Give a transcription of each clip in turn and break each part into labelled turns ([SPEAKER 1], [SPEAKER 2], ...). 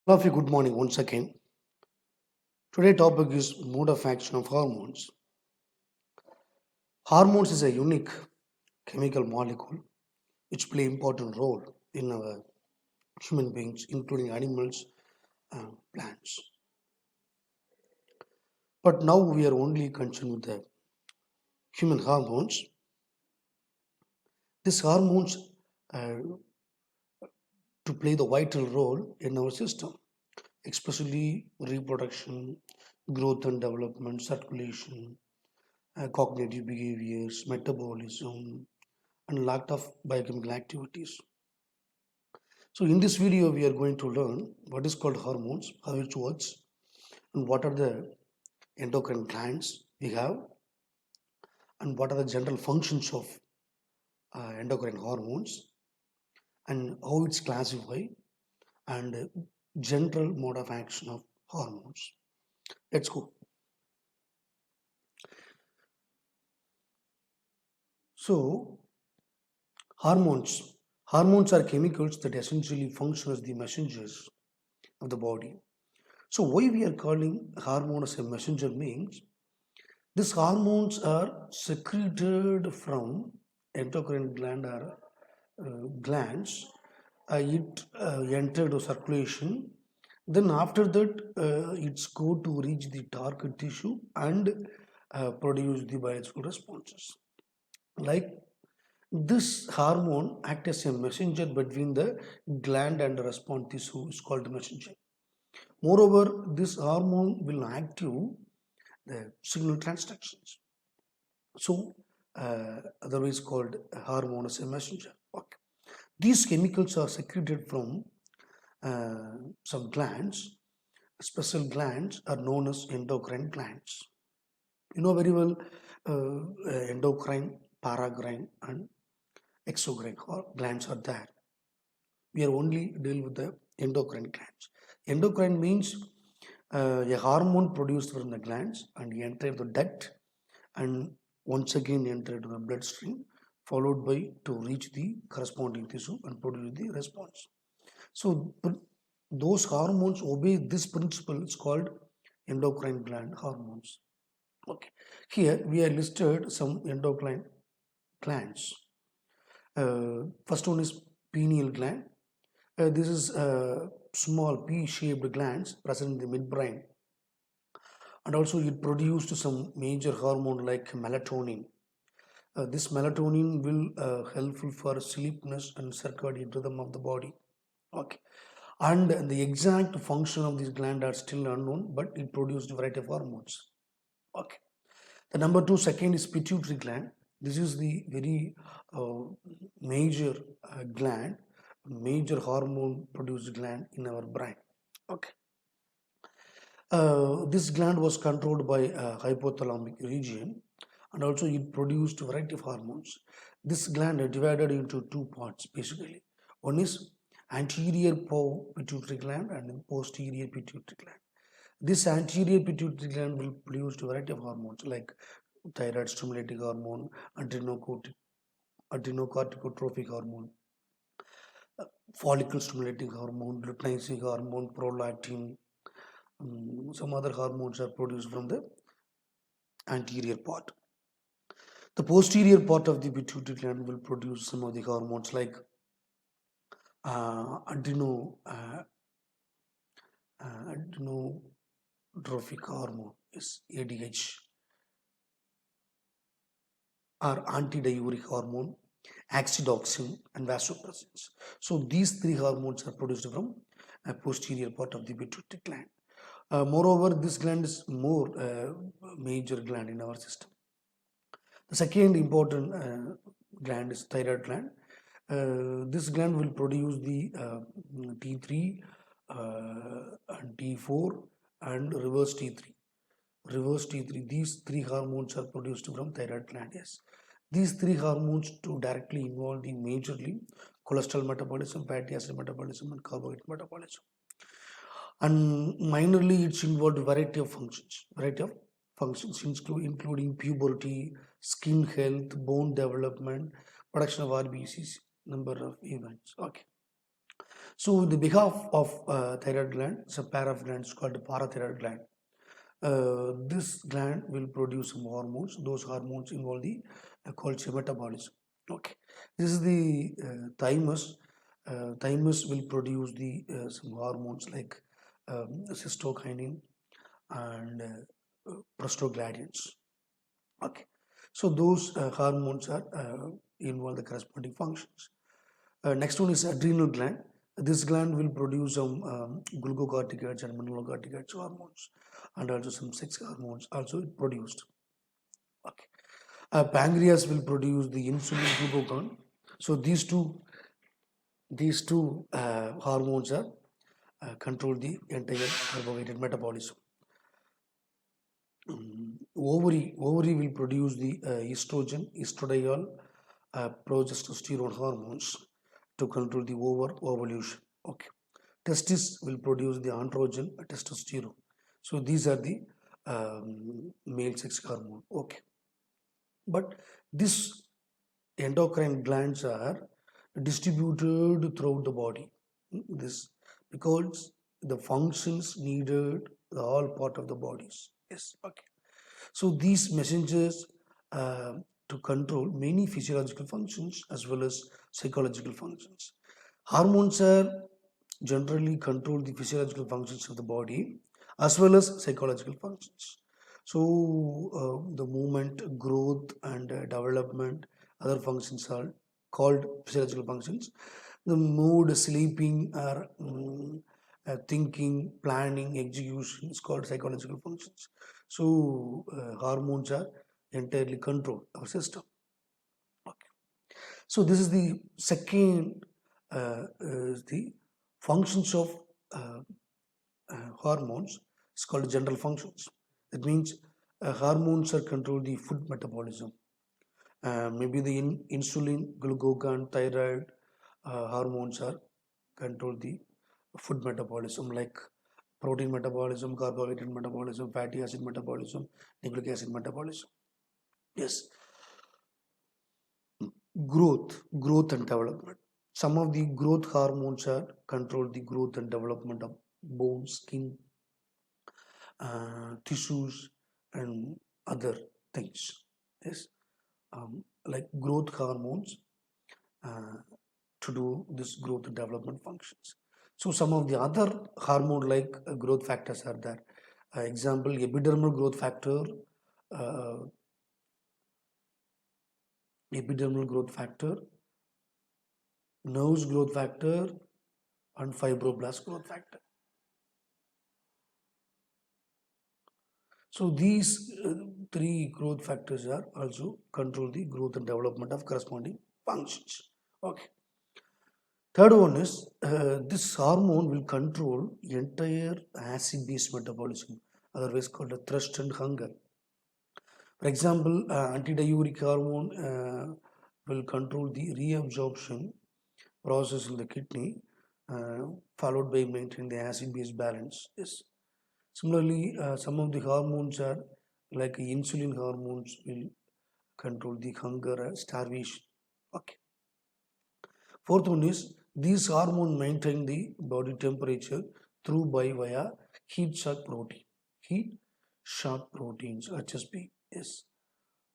[SPEAKER 1] Love you. Good morning once again. Today topic is mode of action of hormones. Hormones is a unique chemical molecule which play important role in our human beings, including animals and plants. But now we are only concerned with the human hormones. These hormones uh, to play the vital role in our system, especially reproduction, growth and development, circulation, cognitive behaviors, metabolism, and lot of biochemical activities. So in this video, we are going to learn what is called hormones, how it works, and what are the endocrine glands we have, and what are the general functions of endocrine hormones, and how it's classified, and general mode of action of hormones. Let's go. So hormones. Hormones are chemicals that essentially function as the messengers of the body. So why we are calling hormone as a messenger means these hormones are secreted from endocrine gland or glands. It enter the circulation. Then after that, it's go to reach the target tissue and produce the biological responses. Like this hormone act as a messenger between the gland and the response tissue is called messenger. Moreover, this hormone will active the signal transductions. So, otherwise called hormone as a messenger. Okay. These chemicals are secreted from some glands. Special glands are known as endocrine glands. You know very well endocrine, paracrine, and exocrine glands are there. We are only deal with the endocrine glands. Endocrine means a hormone produced from the glands and enter the duct and once again enter into the bloodstream, followed by to reach the corresponding tissue and produce the response. So those hormones obey this principle. It's called endocrine gland hormones. Okay, here we are listed some endocrine glands. First one is pineal gland. This is small pea-shaped glands present in the midbrain, and also it produced some major hormone like melatonin. This melatonin will helpful for sleepiness and circadian rhythm of the body. Okay, and the exact function of this gland are still unknown, but it produced a variety of hormones. Okay, the number two second is pituitary gland. This is the very uh, major gland, major hormone produced gland in our brain. Okay, this gland was controlled by hypothalamic region, and also it produced a variety of hormones. This gland is divided into two parts basically. One is anterior pituitary gland and posterior pituitary gland. This anterior pituitary gland will produce a variety of hormones like thyroid stimulating hormone, adrenocorticotrophic hormone, follicle stimulating hormone, luteinizing hormone, prolactin. Some other hormones are produced from the anterior part. The posterior part of the pituitary gland will produce some of the hormones like adreno, adrenotrophic hormone is ADH or antidiuric hormone, acidoxin, and vasopressins. So these three hormones are produced from a posterior part of the pituitary gland. Moreover, this gland is more major gland in our system. The second important gland is thyroid gland. This gland will produce the T3 and T4 and reverse T3. Reverse T3. These three hormones are produced from thyroid gland. Yes, these three hormones to directly involved in majorly cholesterol metabolism, fatty acid metabolism, and carbohydrate metabolism. And minorly, it's involved variety of functions, including puberty, skin health, bone development, production of RBCs, number of events. Okay. So, the behalf of thyroid gland, it's a pair of glands called the parathyroid gland. This gland will produce some hormones. Those hormones involve the called metabolism. Okay, this is the thymus. Thymus will produce the some hormones like cystokinin and prostaglandins. Okay, so those hormones are involve the corresponding functions. Next one is adrenal gland. This gland will produce some glucocorticoids and mineralocorticoids hormones, and also some sex hormones also it produced. Okay. Pancreas will produce the insulin glucagon. So these two hormones are control the entire carbohydrate metabolism. Ovary will produce the estrogen, estradiol, progesterone hormones to control the ovulation. Okay. Testis will produce the androgen, testosterone. So these are the male sex hormone. Okay. But these endocrine glands are distributed throughout the body. This because the functions needed all part of the bodies. Yes. Okay. So these messengers to control many physiological functions as well as psychological functions. Hormones are generally control the physiological functions of the body as well as psychological functions. So the movement, growth, and development, other functions are called physiological functions. The mood, sleeping, or thinking, planning, execution is called psychological functions. So hormones are entirely control our system. Okay. So this is the second is the functions of uh, hormones. It's called general functions. That means hormones are control the food metabolism. Maybe the insulin, glucagon, thyroid hormones are control the food metabolism like protein metabolism, carbohydrate metabolism, fatty acid metabolism, nucleic acid metabolism. Yes, growth and development. Some of the growth hormones are control the growth and development of bone, skin, tissues, and other things. Yes, like growth hormones uh, to do this growth and development functions. So some of the other hormone like growth factors are there. Example, epidermal growth factor, uh, epidermal growth factor, nerves growth factor, and fibroblast growth factor. So these three growth factors are also control the growth and development of corresponding functions. Okay. Third one is this hormone will control entire acid-base metabolism, otherwise called a thirst and hunger. For example, antidiuretic hormone will control the reabsorption process in the kidney, followed by maintain the acid-base balance. Yes. Similarly, some of the hormones are like insulin hormones will control the hunger and starvation. Okay. Fourth one is these hormones maintain the body temperature through by via heat shock protein. Heat shock proteins HSP. Yes.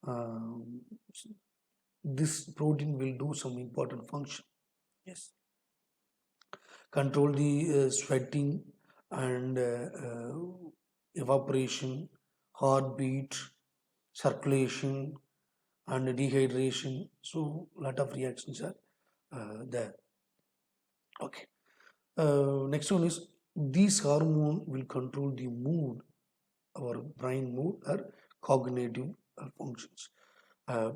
[SPEAKER 1] Um, this protein will do some important function. Yes. Control the sweating and evaporation, heartbeat, circulation, and dehydration. So, lot of reactions are there. Okay. Next one is these hormone will control the mood, our brain mood or cognitive functions. Uh,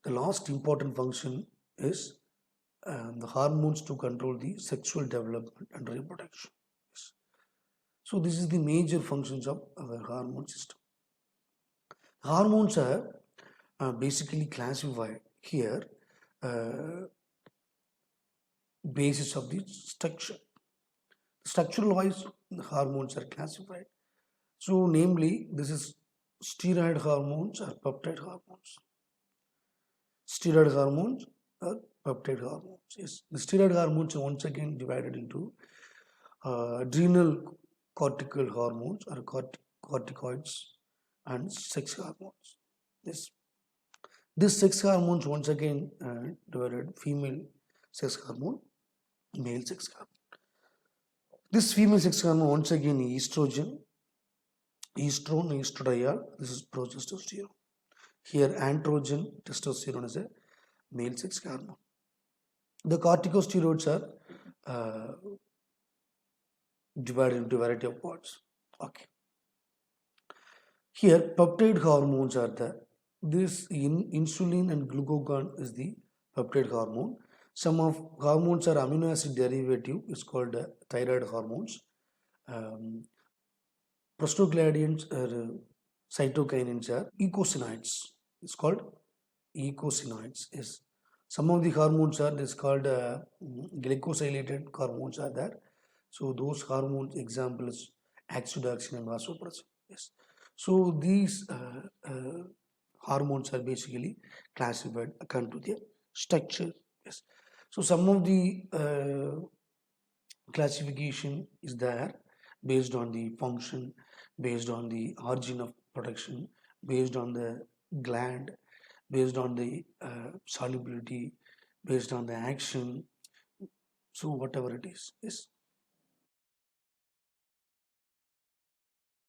[SPEAKER 1] the last important function is the hormones to control the sexual development and reproduction. Yes. So this is the major functions of our hormone system. Hormones are basically classified here uh, basis of the structure. Structural wise, the hormones are classified. So namely, this is steroid hormones or peptide hormones. Steroid hormones are peptide hormones. Yes, the steroid hormones are once again divided into adrenal cortical hormones or corticoids and sex hormones. Yes, this sex hormones once again divided female sex hormone, male sex hormone. This female sex hormone once again estrogen, estrone, estradiol. This is progesterone. Here androgen, testosterone is a male sex hormone. The corticosteroids are divided into a variety of parts. Okay. Here, peptide hormones are there. This insulin and glucagon is the peptide hormone. Some of hormones are amino acid derivative. It's called thyroid hormones. Um, Prostaglandins or cytokinins are eicosanoids. It's called eicosanoids. Yes. Some of the hormones are this called glycosylated hormones are there. So those hormones examples oxytocin and vasopressin. Yes. So these hormones are basically classified according to their structure. Yes. So some of the classification is there based on the function, based on the origin of production, based on the gland, based on the solubility, based on the action. So whatever it is, yes.